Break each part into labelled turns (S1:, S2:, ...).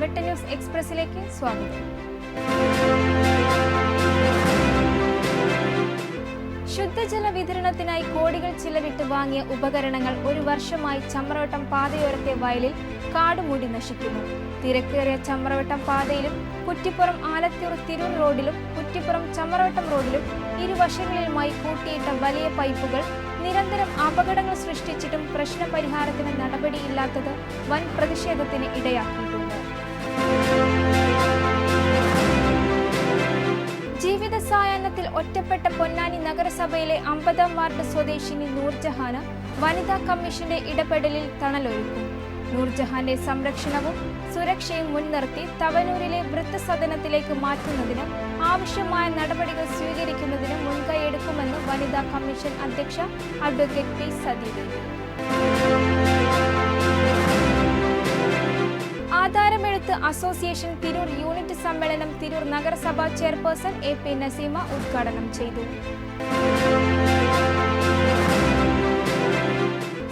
S1: വെട്ട news എക്സ്പ്രസിലേക്ക് സ്വാഗതം. ശുദ്ധജല വിതരണത്തിനായി കോടികൾ ചിലവിട്ട് വാങ്ങിയ ഉപകരണങ്ങൾ ഒരു വർഷമായി ചമ്രവട്ടം പാതയോരത്തെ വയലിൽ കാടുമൂടി നശിക്കുന്നു. തിരക്കേറിയ ചമ്രവട്ടം പാതയിലും കുറ്റിപ്പുറം ആലത്തൂർ തിരൂർ റോഡിലും കുറ്റിപ്പുറം ചമ്രവട്ടം റോഡിലും ഇരുവശങ്ങളിലുമായി കൂട്ടിയിട്ട വലിയ പൈപ്പുകൾ നിരന്തരം അപകടങ്ങൾ സൃഷ്ടിച്ചിട്ടും പ്രശ്നപരിഹാരത്തിന് നടപടിയില്ലാത്തത് വൻ പ്രതിഷേധത്തിന് ഇടയാക്കിയിട്ടുണ്ട്. ജീവിത സായാഹ്നത്തിൽ ഒറ്റപ്പെട്ട പൊന്നാനി നഗരസഭയിലെ 50-ാം വാർഡ് സ്വദേശിനി നൂർജഹാന് വനിതാ കമ്മീഷന്റെ ഇടപെടലിൽ തണലൊരുക്കും. നൂർജഹാന്റെ സംരക്ഷണവും സുരക്ഷയും മുൻനിർത്തി തവനൂരിലെ വൃദ്ധസദനത്തിലേക്ക് മാറ്റുന്നതിന് ആവശ്യമായ നടപടികൾ സ്വീകരിക്കുന്നതിന് മുൻകൈയെടുക്കുമെന്ന് വനിതാ കമ്മീഷൻ അധ്യക്ഷ അഡ്വക്കേറ്റ് പി സതീദേവി. ആധാരമെഴുത്ത് അസോസിയേഷൻ തിരൂർ യൂണിറ്റ് സമ്മേളനം തിരൂർ നഗരസഭാ ചെയർപേഴ്സൺ AP നസീമ ഉദ്ഘാടനം ചെയ്തു.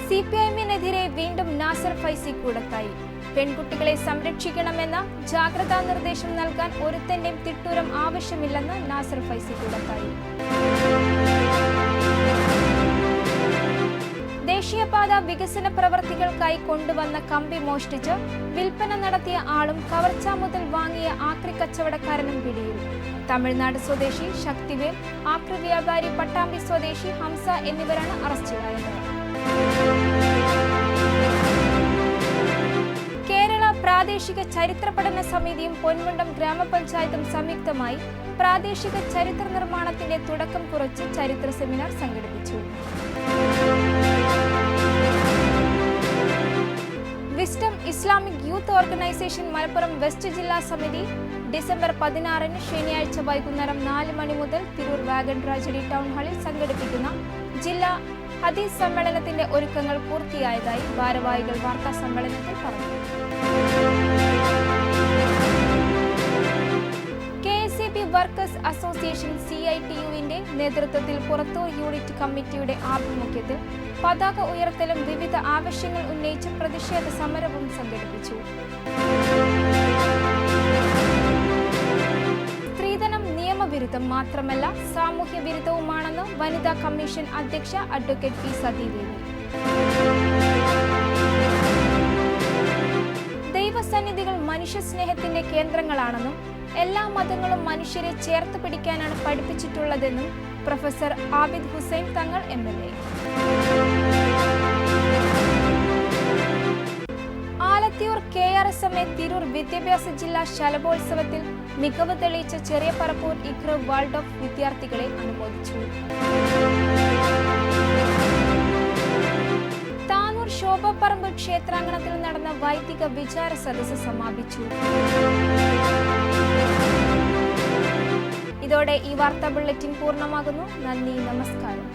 S1: CPIM-നെതിരെ വീണ്ടും നാസർ ഫൈസി കൂടത്തായി. പെൺകുട്ടികളെ സംരക്ഷിക്കണമെന്ന ജാഗ്രതാ നിർദ്ദേശം നൽകാൻ ഒരുത്തന്റെയും തിട്ടൂരം ആവശ്യമില്ലെന്ന് നാസർ ഫൈസി കൂടത്തായി. ദേശീയപാത വികസന പ്രവർത്തികൾക്കായി കൊണ്ടുവന്ന കമ്പി മോഷ്ടിച്ച് വിൽപ്പന നടത്തിയ ആളും കവർച്ചാ മുതൽ വാങ്ങിയ ആക്രി കച്ചവടക്കാരനും പിടിയിൽ. തമിഴ്നാട് സ്വദേശി ശക്തിവേൽ, ആക്രി വ്യാപാരി പട്ടാമ്പി സ്വദേശി ഹംസ എന്നിവരാണ് അറസ്റ്റിലായത്. കേരള പ്രാദേശിക ചരിത്ര പഠന സമിതിയും പൊന്മുണ്ടം ഗ്രാമപഞ്ചായത്തും സംയുക്തമായി പ്രാദേശിക ചരിത്ര നിർമ്മാണത്തിന്റെ തുടക്കം കുറിച്ച് ചരിത്ര സെമിനാർ സംഘടിപ്പിച്ചു. Wisdom Islamic youth organisation Malappuram west ജില്ലാ സമിതി ഡിസംബർ 16-ന് ശനിയാഴ്ച വൈകുന്നേരം 4 മണി മുതൽ തിരൂർ വാഗൺ ട്രാജഡി ടൗൺ ഹാളിൽ സംഘടിപ്പിക്കുന്ന ജില്ലാ ഹദീസ് സമ്മേളനത്തിന്റെ ഒരുക്കങ്ങൾ പൂർത്തിയായതായി ഭാരവാഹികൾ വാർത്താ സമ്മേളനത്തിൽ പറഞ്ഞു. KSAB വർക്കേഴ്സ് അസോസിയേഷൻ CITU-വിന്റെ നേതൃത്വത്തിൽ പുറത്തൂർ യൂണിറ്റ് കമ്മിറ്റിയുടെ ആഭിമുഖ്യത്തിൽ പതാക ഉയർത്തലും വിവിധ ആവശ്യങ്ങൾ ഉന്നയിച്ച് പ്രതിഷേധ സമരവും സംഘടിപ്പിച്ചു. സ്ത്രീധനം നിയമവിരുദ്ധം മാത്രമല്ല സാമൂഹ്യ വിരുദ്ധവുമാണെന്ന് വനിതാ കമ്മീഷൻ അധ്യക്ഷ അഡ്വക്കേറ്റ് പി സതീദേവി. ദൈവസന്നിധികൾ മനുഷ്യ സ്നേഹത്തിന്റെ കേന്ദ്രങ്ങളാണെന്നും എല്ലാ മതങ്ങളും മനുഷ്യരെ ചേർത്ത് പിടിക്കാനാണ് പഠിപ്പിച്ചിട്ടുള്ളതെന്നും professor Abid Hussain Thangal MLA. Alathiyur KRSMA Tirur വിദ്യാഭ്യാസ ജില്ലാ ശലഭോത്സവത്തിൽ മികവ് തെളിയിച്ച ചെറിയ പറപ്പൂർ ഇഖ്ര വേൾഡ് ഓഫ് വിദ്യാർത്ഥികളെ അനുമോദിച്ചു. താനൂർ ശോഭപ്പറമ്പ് ക്ഷേത്രാങ്കണത്തിൽ നടന്ന വൈദിക വിചാര സദസ്സ് സമാപിച്ചു. ഇതോടെ ഈ വാർത്താ ബുള്ളറ്റിൻ പൂർണ്ണമാകുന്നു. നന്ദി, നമസ്കാരം.